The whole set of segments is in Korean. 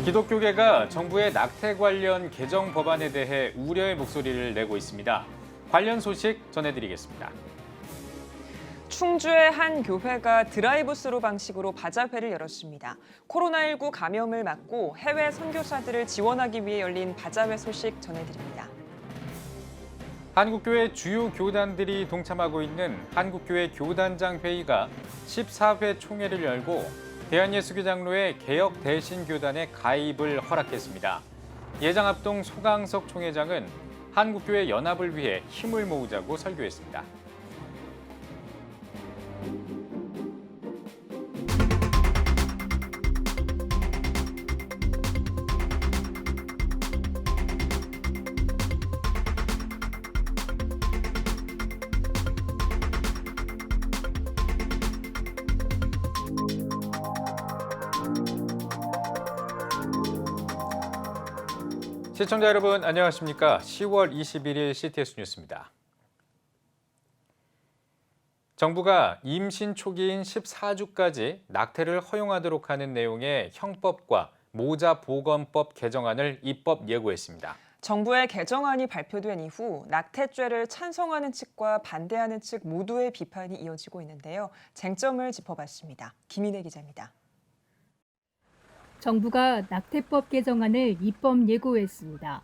기독교계가 정부의 낙태 관련 개정 법안에 대해 우려의 목소리를 내고 있습니다. 관련 소식 전해드리겠습니다. 충주의 한 교회가 드라이브스루 방식으로 바자회를 열었습니다. 코로나19 감염을 막고 해외 선교사들을 지원하기 위해 열린 바자회 소식 전해드립니다. 한국교회 주요 교단들이 동참하고 있는 한국교회 교단장 회의가 14회 총회를 열고 대한예수교 장로의 개혁 대신교단에 가입을 허락했습니다. 예장합동 소강석 총회장은 한국교회 연합을 위해 힘을 모으자고 설교했습니다. 시청자 여러분 안녕하십니까? 10월 21일 CTS 뉴스입니다. 정부가 임신 초기인 14주까지 낙태를 허용하도록 하는 내용의 형법과 모자보건법 개정안을 입법 예고했습니다. 정부의 개정안이 발표된 이후 낙태죄를 찬성하는 측과 반대하는 측 모두의 비판이 이어지고 있는데요. 쟁점을 짚어봤습니다. 김인혜 기자입니다. 정부가 낙태법 개정안을 입법 예고했습니다.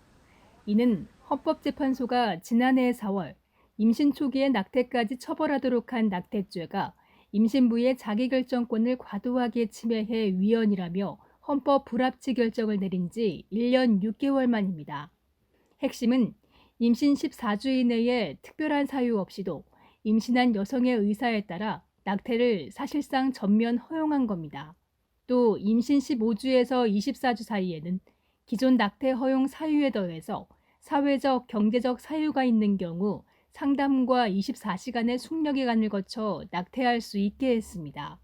이는 헌법재판소가 지난해 4월 임신 초기의 낙태까지 처벌하도록 한 낙태죄가 임신부의 자기결정권을 과도하게 침해해 위헌이라며 헌법 불합치 결정을 내린 지 1년 6개월 만입니다. 핵심은 임신 14주 이내에 특별한 사유 없이도 임신한 여성의 의사에 따라 낙태를 사실상 전면 허용한 겁니다. 또 임신 15주에서 24주 사이에는 기존 낙태 허용 사유에 더해서 사회적, 경제적 사유가 있는 경우 상담과 24시간의 숙려기간을 거쳐 낙태할 수 있게 했습니다.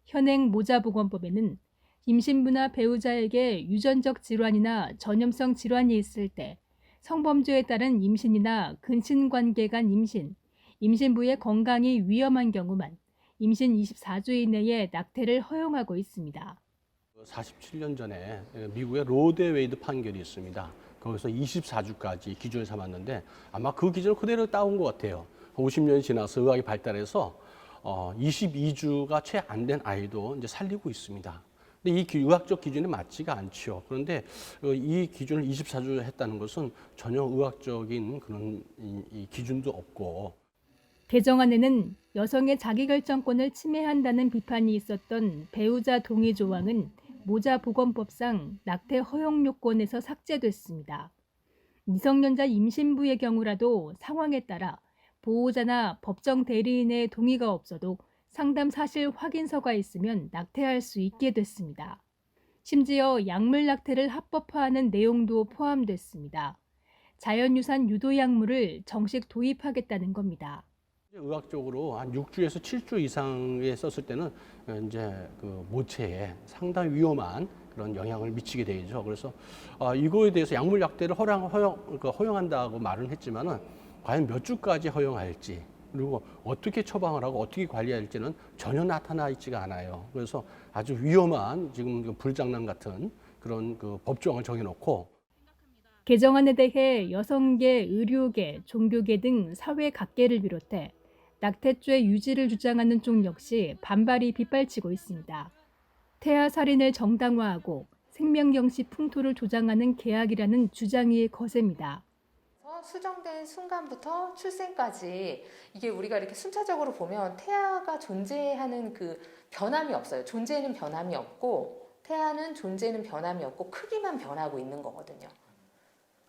현행 모자보건법에는 임신부나 배우자에게 유전적 질환이나 전염성 질환이 있을 때 성범죄에 따른 임신이나 근친관계 간 임신, 임신부의 건강이 위험한 경우만 임신 24주 이내에 낙태를 허용하고 있습니다. 47년 전에 미국의 로데웨이드 판결이 있습니다. 거기서 24주까지 기준을 삼았는데 아마 그 기준을 그대로 따온 것 같아요. 50년이 지나서 의학이 발달해서 22주가 채 안 된 아이도 이제 살리고 있습니다. 근데 이 의학적 기준에 맞지가 않죠. 그런데 이 기준을 24주 했다는 것은 전혀 의학적인 그런 이 기준도 없고. 개정안에는 여성의 자기결정권을 침해한다는 비판이 있었던 배우자 동의 조항은 모자보건법상 낙태 허용 요건에서 삭제됐습니다. 미성년자 임신부의 경우라도 상황에 따라 보호자나 법정 대리인의 동의가 없어도 상담 사실 확인서가 있으면 낙태할 수 있게 됐습니다. 심지어 약물 낙태를 합법화하는 내용도 포함됐습니다. 자연유산 유도약물을 정식 도입하겠다는 겁니다. 의학적으로 한 6주에서 7주 이상에 썼을 때는 이제 그 모체에 상당히 위험한 그런 영향을 미치게 되죠. 그래서 이거에 대해서 약물 낙태를 허용한다고 말은 했지만은 과연 몇 주까지 허용할지 그리고 어떻게 처방을 하고 어떻게 관리할지는 전혀 나타나 있지가 않아요. 그래서 아주 위험한 지금 불장난 같은 그런 그 법조항을 정해놓고. 개정안에 대해 여성계, 의료계, 종교계 등 사회 각계를 비롯해 낙태죄 유지를 주장하는 쪽 역시 반발이 빗발치고 있습니다. 태아 살인을 정당화하고 생명경시 풍토를 조장하는 계약이라는 주장이 거셉니다. 수정된 순간부터 출생까지 이게 우리가 이렇게 순차적으로 보면 태아가 존재하는 그 변함이 없어요. 존재는 변함이 없고 태아는 존재는 변함이 없고 크기만 변하고 있는 거거든요.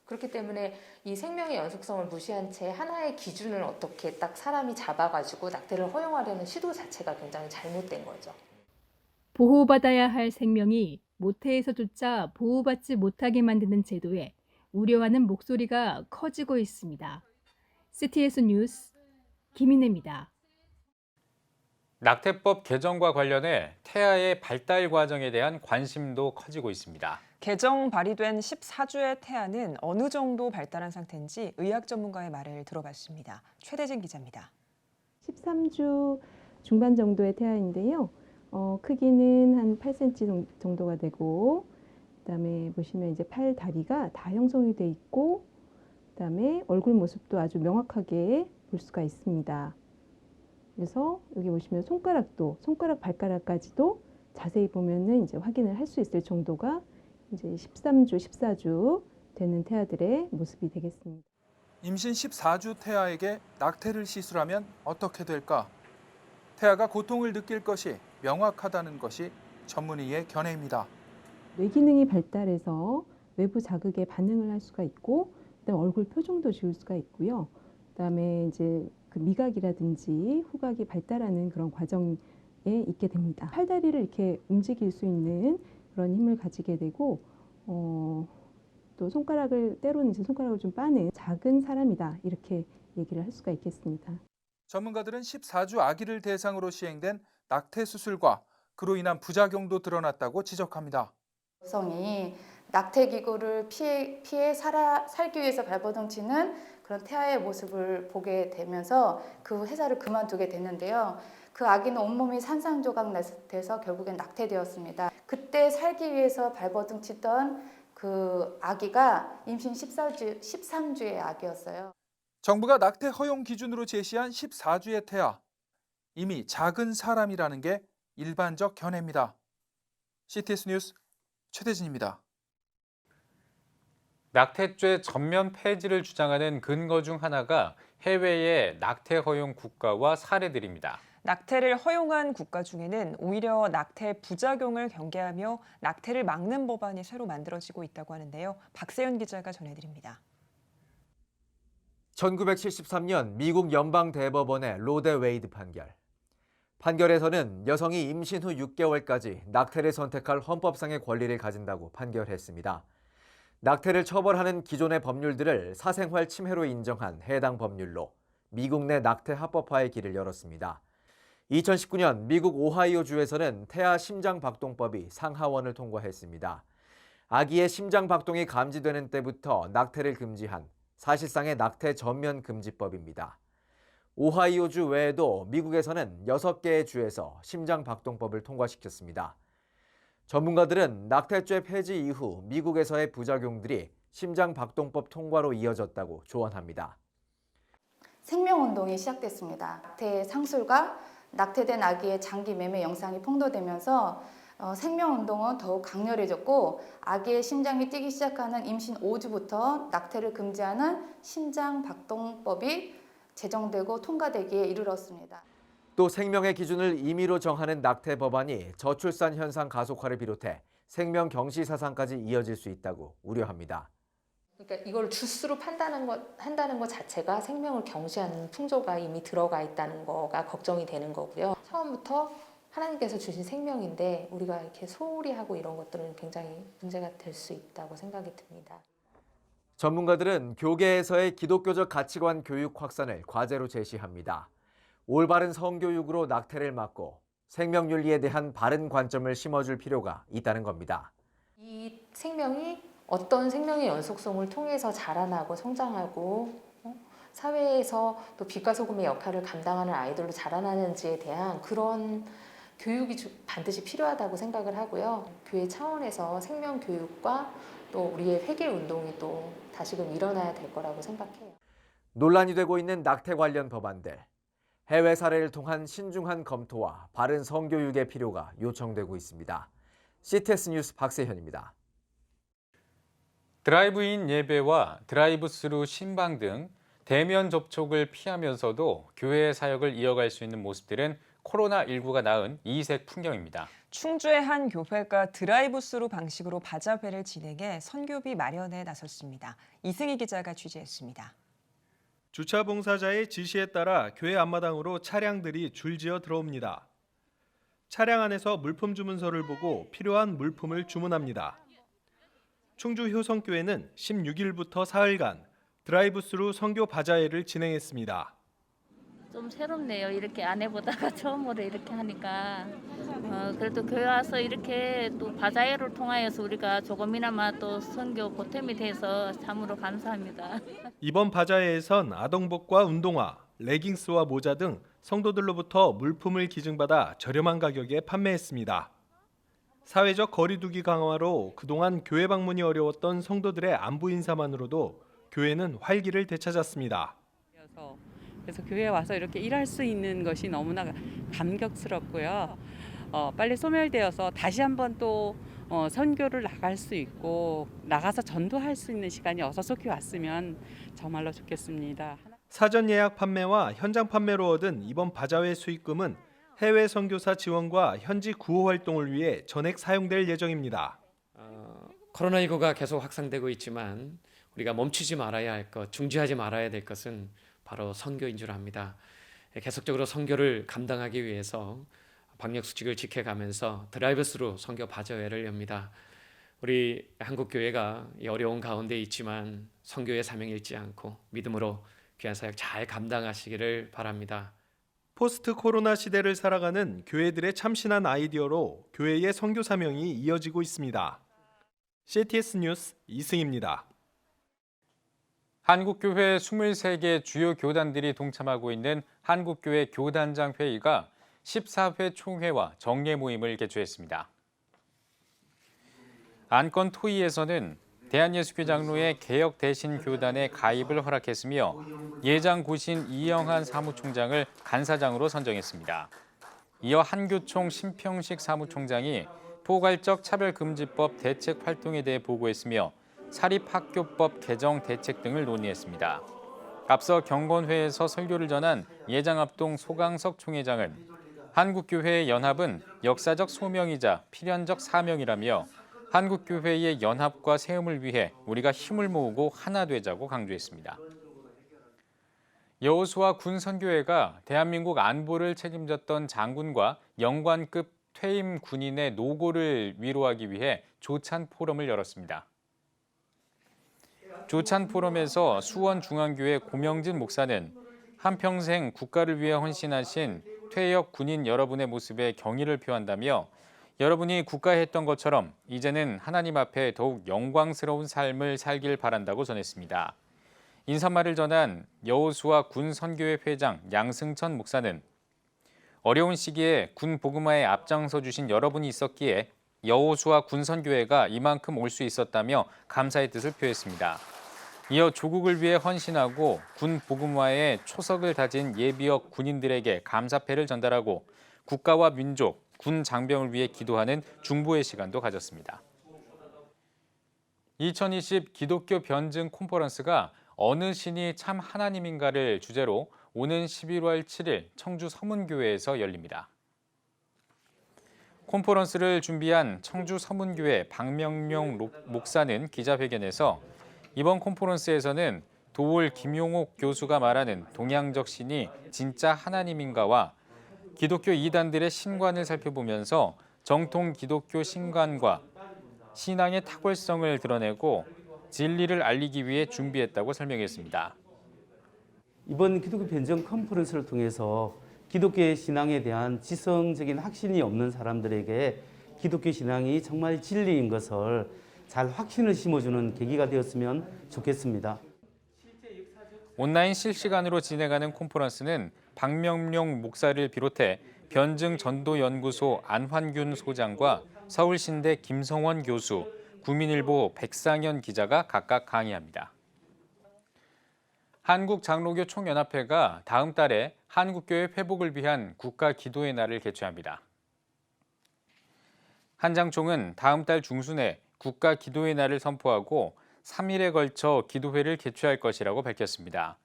그렇기 때문에 이 생명의 연속성을 무시한 채 하나의 기준을 어떻게 딱 사람이 잡아가지고 낙태를 허용하려는 시도 자체가 굉장히 잘못된 거죠. 보호받아야 할 생명이 모태에서조차 보호받지 못하게 만드는 제도에 우려하는 목소리가 커지고 있습니다. CTS 뉴스 김인혜입니다. 낙태법 개정과 관련해 태아의 발달 과정에 대한 관심도 커지고 있습니다. 개정 발의된 14주의 태아는 어느 정도 발달한 상태인지 의학 전문가의 말을 들어봤습니다. 최대진 기자입니다. 13주 중반 정도의 태아인데요. 크기는 한 8cm 정도가 되고 그다음에 보시면 이제 팔 다리가 다 형성이 돼 있고, 그다음에 얼굴 모습도 아주 명확하게 볼 수가 있습니다. 그래서 여기 보시면 손가락 발가락까지도 자세히 보면은 이제 확인을 할 수 있을 정도가 이제 13주, 14주 되는 태아들의 모습이 되겠습니다. 임신 14주 태아에게 낙태를 시술하면 어떻게 될까? 태아가 고통을 느낄 것이 명확하다는 것이 전문의의 견해입니다. 뇌기능이 발달해서 외부 자극에 반응을 할 수가 있고, 그다음에 얼굴 표정도 지을 수가 있고요. 그다음에 이제 그 미각이라든지 후각이 발달하는 그런 과정에 있게 됩니다. 팔다리를 이렇게 움직일 수 있는 그런 힘을 가지게 되고, 또 때로는 이제 손가락을 좀 빠는 작은 사람이다, 이렇게 얘기를 할 수가 있겠습니다. 전문가들은 14주 아기를 대상으로 시행된 낙태 수술과 그로 인한 부작용도 드러났다고 지적합니다. 여성이 낙태 기구를 피해 살기 위해서 발버둥치는 그런 태아의 모습을 보게 되면서 그 회사를 그만두게 됐는데요. 그 아기는 온몸이 산산조각 돼서 결국엔 낙태되었습니다. 그때 살기 위해서 발버둥치던 그 아기가 임신 13주의 아기였어요. 정부가 낙태 허용 기준으로 제시한 14주의 태아. 이미 작은 사람이라는 게 일반적 견해입니다. CTS 뉴스 최대진입니다. 낙태죄 전면 폐지를 주장하는 근거 중 하나가 해외의 낙태 허용 국가와 사례들입니다. 낙태를 허용한 국가 중에는 오히려 낙태 부작용을 경계하며 낙태를 막는 법안이 새로 만들어지고 있다고 하는데요. 박세윤 기자가 전해드립니다. 1973년 미국 연방대법원의 로데 웨이드 판결. 판결에서는 여성이 임신 후 6개월까지 낙태를 선택할 헌법상의 권리를 가진다고 판결했습니다. 낙태를 처벌하는 기존의 법률들을 사생활 침해로 인정한 해당 법률로 미국 내 낙태 합법화의 길을 열었습니다. 2019년 미국 오하이오주에서는 태아 심장박동법이 상하원을 통과했습니다. 아기의 심장박동이 감지되는 때부터 낙태를 금지한 사실상의 낙태 전면 금지법입니다. 오하이오주 외에도 미국에서는 6개의 주에서 심장박동법을 통과시켰습니다. 전문가들은 낙태죄 폐지 이후 미국에서의 부작용들이 심장박동법 통과로 이어졌다고 조언합니다. 생명운동이 시작됐습니다. 낙태 상술과 낙태된 아기의 장기 매매 영상이 폭로되면서 생명운동은 더욱 강렬해졌고, 아기의 심장이 뛰기 시작하는 임신 5주부터 낙태를 금지하는 심장박동법이 제정되고 통과되기에 이르렀습니다. 또 생명의 기준을 임의로 정하는 낙태 법안이 저출산 현상 가속화를 비롯해 생명 경시 사상까지 이어질 수 있다고 우려합니다. 그러니까 이걸 주스로 한다는 것 자체가 생명을 경시하는 풍조가 이미 들어가 있다는 거가 걱정이 되는 거고요. 처음부터 하나님께서 주신 생명인데 우리가 이렇게 소홀히 하고 이런 것들은 굉장히 문제가 될 수 있다고 생각이 듭니다. 전문가들은 교계에서의 기독교적 가치관 교육 확산을 과제로 제시합니다. 올바른 성교육으로 낙태를 막고 생명윤리에 대한 바른 관점을 심어줄 필요가 있다는 겁니다. 이 생명이 어떤 생명의 연속성을 통해서 자라나고 성장하고 사회에서 또 빛과 소금의 역할을 감당하는 아이들로 자라나는지에 대한 그런 교육이 반드시 필요하다고 생각을 하고요. 교회 차원에서 생명 교육과 또 우리의 회개 운동이 또 다시금 일어나야 될 거라고 생각해요. 논란이 되고 있는 낙태 관련 법안들. 해외 사례를 통한 신중한 검토와 바른 성교육의 필요가 요청되고 있습니다. CTS 뉴스 박세현입니다. 드라이브인 예배와 드라이브스루 신방 등 대면 접촉을 피하면서도 교회 사역을 이어갈 수 있는 모습들은 코로나19가 낳은 이색 풍경입니다. 충주의 한 교회가 드라이브스루 방식으로 바자회를 진행해 선교비 마련에 나섰습니다. 이승희 기자가 취재했습니다. 주차 봉사자의 지시에 따라 교회 앞마당으로 차량들이 줄지어 들어옵니다. 차량 안에서 물품 주문서를 보고 필요한 물품을 주문합니다. 충주 효성교회는 16일부터 사흘간 드라이브스루 선교 바자회를 진행했습니다. 좀 새롭네요. 이렇게 안 해보다가 처음으로 이렇게 하니까 그래도 교회 와서 이렇게 또 바자회를 통하여서 우리가 조금이나마 또 선교 보탬이 돼서 참으로 감사합니다. 이번 바자회에선 아동복과 운동화, 레깅스와 모자 등 성도들로부터 물품을 기증받아 저렴한 가격에 판매했습니다. 사회적 거리두기 강화로 그동안 교회 방문이 어려웠던 성도들의 안부 인사만으로도 교회는 활기를 되찾았습니다. 그래서 교회에 와서 이렇게 일할 수 있는 것이 너무나 감격스럽고요. 빨리 소멸되어서 다시 한번 또 선교를 나갈 수 있고 나가서 전도할 수 있는 시간이 어서 속히 왔으면 정말로 좋겠습니다. 사전 예약 판매와 현장 판매로 얻은 이번 바자회 수익금은 해외 선교사 지원과 현지 구호 활동을 위해 전액 사용될 예정입니다. 코로나19가 계속 확산되고 있지만 우리가 멈추지 말아야 할 것, 중지하지 말아야 될 것은 바로 선교인 줄 압니다. 계속적으로 선교를 감당하기 위해서 방역 수칙을 지켜가면서 드라이브스루 선교 바자회를 엽니다. 우리 한국교회가 이 어려운 가운데 있지만 선교의 사명을 잊지 않고 믿음으로 귀한 사역 잘 감당하시기를 바랍니다. 포스트 코로나 시대를 살아가는 교회들의 참신한 아이디어로 교회의 선교 사명이 이어지고 있습니다. CTS 뉴스 이승입니다. 한국교회 23개 주요 교단들이 동참하고 있는 한국교회 교단장 회의가 14회 총회와 정례 모임을 개최했습니다. 안건 토의에서는 대한예수교 장로의 개혁 대신 교단에 가입을 허락했으며 예장 고신 이영한 사무총장을 간사장으로 선정했습니다. 이어 한교총 심평식 사무총장이 포괄적 차별금지법 대책 활동에 대해 보고했으며 사립학교법 개정 대책 등을 논의했습니다. 앞서 경건회에서 설교를 전한 예장합동 소강석 총회장은 한국교회의 연합은 역사적 소명이자 필연적 사명이라며 한국교회의 연합과 세움을 위해 우리가 힘을 모으고 하나 되자고 강조했습니다. 여호수아 군선교회가 대한민국 안보를 책임졌던 장군과 영관급 퇴임 군인의 노고를 위로하기 위해 조찬 포럼을 열었습니다. 조찬 포럼에서 수원중앙교회 고명진 목사는 한평생 국가를 위해 헌신하신 퇴역 군인 여러분의 모습에 경의를 표한다며 여러분이 국가에 했던 것처럼 이제는 하나님 앞에 더욱 영광스러운 삶을 살길 바란다고 전했습니다. 인사말을 전한 여호수아 군선교회 회장 양승천 목사는 어려운 시기에 군 복음화에 앞장서 주신 여러분이 있었기에 여호수아 군선교회가 이만큼 올 수 있었다며 감사의 뜻을 표했습니다. 이어 조국을 위해 헌신하고 군 복음화에 초석을 다진 예비역 군인들에게 감사패를 전달하고 국가와 민족, 군 장병을 위해 기도하는 중보의 시간도 가졌습니다. 2020 기독교 변증 콘퍼런스가 어느 신이 참 하나님인가를 주제로 오는 11월 7일 청주 서문교회에서 열립니다. 콘퍼런스를 준비한 청주 서문교회 박명룡 목사는 기자회견에서 이번 콘퍼런스에서는 도올 김용옥 교수가 말하는 동양적 신이 진짜 하나님인가와 기독교 이단들의 신관을 살펴보면서 정통 기독교 신관과 신앙의 탁월성을 드러내고 진리를 알리기 위해 준비했다고 설명했습니다. 이번 기독교 변증 컨퍼런스를 통해서 기독교의 신앙에 대한 지성적인 확신이 없는 사람들에게 기독교 신앙이 정말 진리인 것을 잘 확신을 심어주는 계기가 되었으면 좋겠습니다. 온라인 실시간으로 진행하는 콘퍼런스는 박명룡 목사를 비롯해 변증전도연구소 안환균 소장과 서울신대 김성원 교수, 구민일보 백상현 기자가 각각 강의합니다. 한국장로교 총연합회가 다음 달에 한국교회 회복을 위한 국가 기도의 날을 개최합니다. 한장총은 다음 달 중순에 국가 기도의 날을 선포하고 3일에 걸쳐 기도회를 개최할 것이라고 밝혔습니다.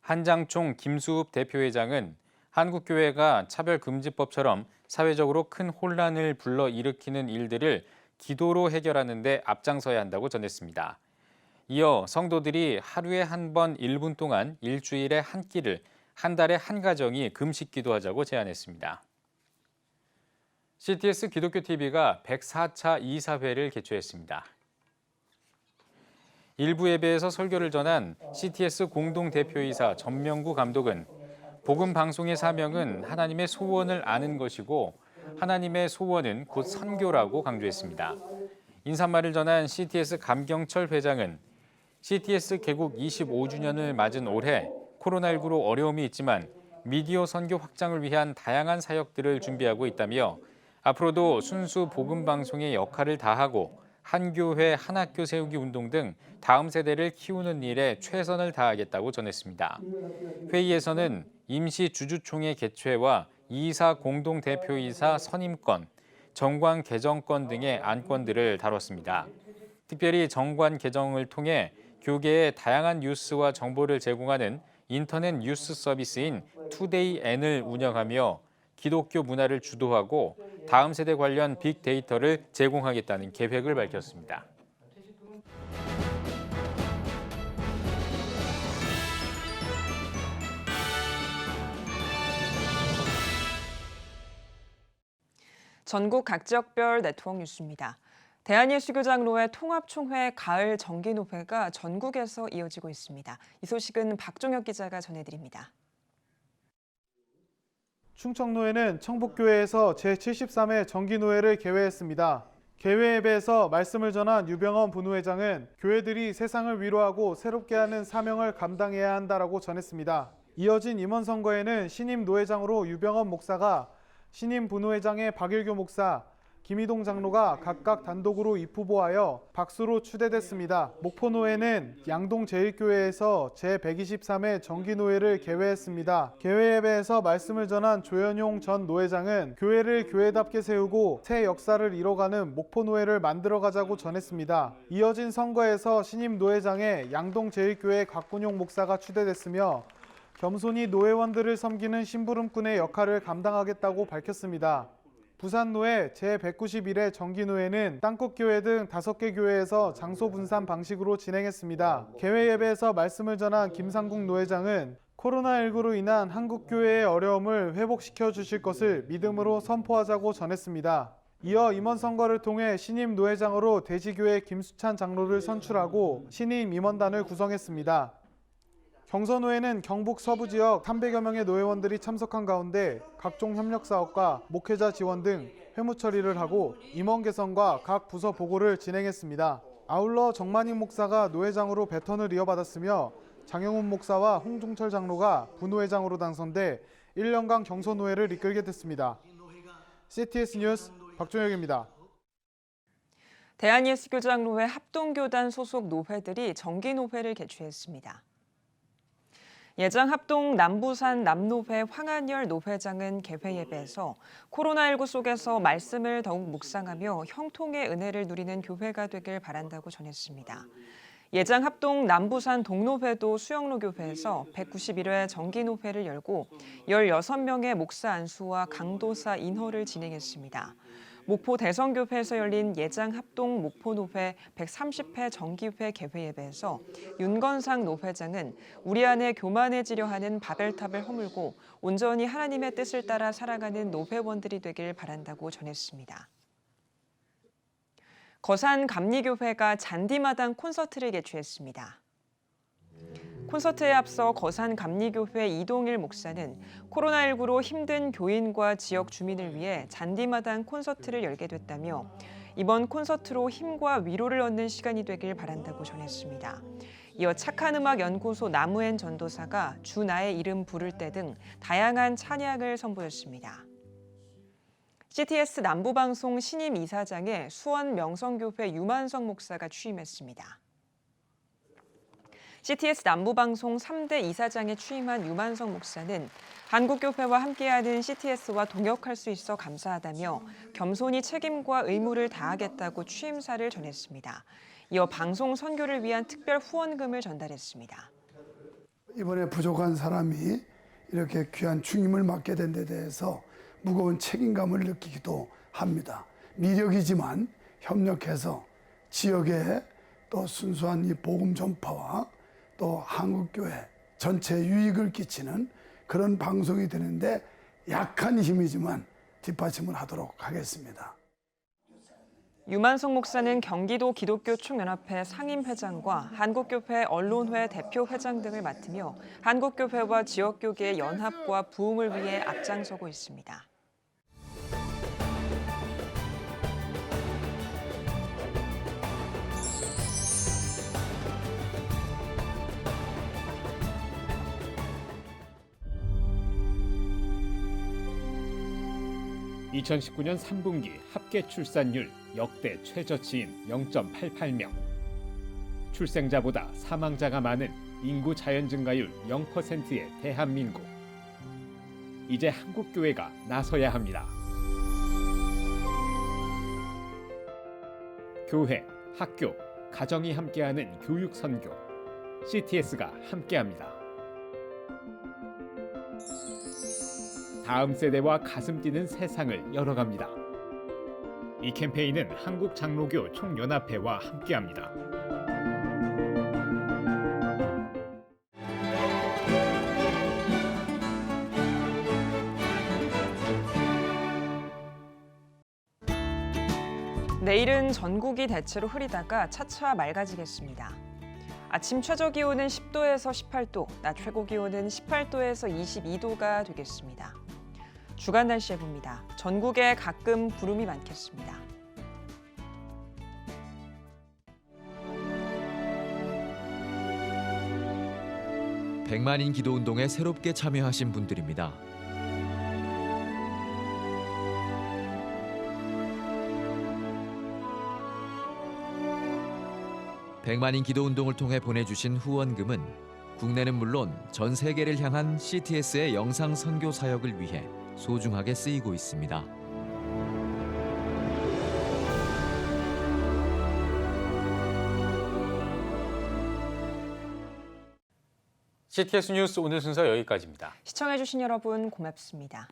한장총 김수읍 대표회장은 한국교회가 차별금지법처럼 사회적으로 큰 혼란을 불러일으키는 일들을 기도로 해결하는 데 앞장서야 한다고 전했습니다. 이어 성도들이 하루에 한 번 1분 동안 일주일에 한 끼를, 한 달에 한 가정이 금식 기도하자고 제안했습니다. CTS 기독교TV가 104차 이사회를 개최했습니다. 일부 예배에서 설교를 전한 CTS 공동대표이사 전명구 감독은 복음 방송의 사명은 하나님의 소원을 아는 것이고 하나님의 소원은 곧 선교라고 강조했습니다. 인사말을 전한 CTS 감경철 회장은 CTS 개국 25주년을 맞은 올해 코로나19로 어려움이 있지만 미디어 선교 확장을 위한 다양한 사역들을 준비하고 있다며 앞으로도 순수 복음 방송의 역할을 다하고 한 교회 한 학교 세우기 운동 등 다음 세대를 키우는 일에 최선을 다하겠다고 전했습니다. 회의에서는 임시 주주총회 개최와 이사 공동대표이사 선임권, 정관 개정권 등의 안건들을 다뤘습니다. 특별히 정관 개정을 통해 교계에 다양한 뉴스와 정보를 제공하는 인터넷 뉴스 서비스인 투데이N을 운영하며 기독교 문화를 주도하고 다음 세대 관련 빅데이터를 제공하겠다는 계획을 밝혔습니다. 전국 각 지역별 네트워크 뉴스입니다. 대한예수교장로회 통합총회 가을 정기노회가 전국에서 이어지고 있습니다. 이 소식은 박종혁 기자가 전해드립니다. 충청노회는 청북교회에서 제73회 정기노회를 개회했습니다. 개회예배에서 말씀을 전한 유병헌 분우회장은 교회들이 세상을 위로하고 새롭게 하는 사명을 감당해야 한다라고 전했습니다. 이어진 임원선거에는 신임 노회장으로 유병헌 목사가, 신임 분우회장의 박일교 목사, 김희동 장로가 각각 단독으로 입후보하여 박수로 추대됐습니다. 목포노회는 양동제일교회에서 제123회 정기노회를 개회했습니다. 개회예배에서 말씀을 전한 조현용 전 노회장은 교회를 교회답게 세우고 새 역사를 이뤄가는 목포노회를 만들어가자고 전했습니다. 이어진 선거에서 신임 노회장에 양동제일교회 곽군용 목사가 추대됐으며 겸손히 노회원들을 섬기는 심부름꾼의 역할을 감당하겠다고 밝혔습니다. 부산노회 제191회 정기노회는 땅끝교회 등 5개 교회에서 장소 분산 방식으로 진행했습니다. 개회 예배에서 말씀을 전한 김상국 노회장은 코로나19로 인한 한국교회의 어려움을 회복시켜 주실 것을 믿음으로 선포하자고 전했습니다. 이어 임원 선거를 통해 신임 노회장으로 대지교회 김수찬 장로를 선출하고 신임 임원단을 구성했습니다. 경서노회는 경북 서부 지역 300여 명의 노회원들이 참석한 가운데 각종 협력 사업과 목회자 지원 등 회무 처리를 하고 임원 개선과 각 부서 보고를 진행했습니다. 아울러 정만익 목사가 노회장으로 배턴을 이어받았으며 장영훈 목사와 홍종철 장로가 분우회장으로 당선돼 1년간 경서노회를 이끌게 됐습니다. CTS 뉴스 박종혁입니다. 대한예수교장로회 합동교단 소속 노회들이 정기노회를 개최했습니다. 예장합동 남부산 남노회 황한열 노회장은 개회 예배에서 코로나19 속에서 말씀을 더욱 묵상하며 형통의 은혜를 누리는 교회가 되길 바란다고 전했습니다. 예장합동 남부산 동노회도 수영로 교회에서 191회 정기노회를 열고 16명의 목사 안수와 강도사 인허를 진행했습니다. 목포 대성교회에서 열린 예장합동 목포노회 130회 정기회 개회 예배에서 윤건상 노회장은 우리 안에 교만해지려 하는 바벨탑을 허물고 온전히 하나님의 뜻을 따라 살아가는 노회원들이 되길 바란다고 전했습니다. 거산 감리교회가 잔디마당 콘서트를 개최했습니다. 콘서트에 앞서 거산 감리교회 이동일 목사는 코로나19로 힘든 교인과 지역 주민을 위해 잔디마당 콘서트를 열게 됐다며 이번 콘서트로 힘과 위로를 얻는 시간이 되길 바란다고 전했습니다. 이어 착한 음악 연구소 나무엔 전도사가 주 나의 이름 부를 때 등 다양한 찬양을 선보였습니다. CTS 남부방송 신임 이사장에 수원 명성교회 유만성 목사가 취임했습니다. CTS 남부방송 3대 이사장에 취임한 유만성 목사는 한국교회와 함께하는 CTS와 동역할 수 있어 감사하다며 겸손히 책임과 의무를 다하겠다고 취임사를 전했습니다. 이어 방송 선교를 위한 특별 후원금을 전달했습니다. 이번에 부족한 사람이 이렇게 귀한 중임을 맡게 된 데 대해서 무거운 책임감을 느끼기도 합니다. 미력이지만 협력해서 지역에 또 순수한 이 복음 전파와 또 한국교회 전체 유익을 끼치는 그런 방송이 되는데 약한 힘이지만 뒷받침을 하도록 하겠습니다. 유만성 목사는 경기도 기독교 총연합회 상임회장과 한국교회 언론회 대표회장 등을 맡으며 한국교회와 지역교계의 연합과 부흥을 위해 앞장서고 있습니다. 2019년 3분기 합계 출산율 역대 최저치인 0.88명. 출생자보다 사망자가 많은 인구 자연 증가율 0%의 대한민국. 이제 한국교회가 나서야 합니다. 교회, 학교, 가정이 함께하는 교육 선교. CTS가 함께합니다. 다음 세대와 가슴 뛰는 세상을 열어갑니다. 이 캠페인은 한국장로교 총연합회와 함께합니다. 내일은 전국이 대체로 흐리다가 차차 맑아지겠습니다. 아침 최저기온은 10도에서 18도, 낮 최고기온은 18도에서 22도가 되겠습니다. 주간 날씨 해봅니다. 전국에 가끔 구름이 많겠습니다. 백만인 기도운동에 새롭게 참여하신 분들입니다. 백만인 기도운동을 통해 보내주신 후원금은 국내는 물론 전 세계를 향한 CTS의 영상 선교 사역을 위해 소중하게 쓰이고 있습니다. CTS 뉴스 오늘 순서 여기까지입니다. 시청해주신 여러분 고맙습니다.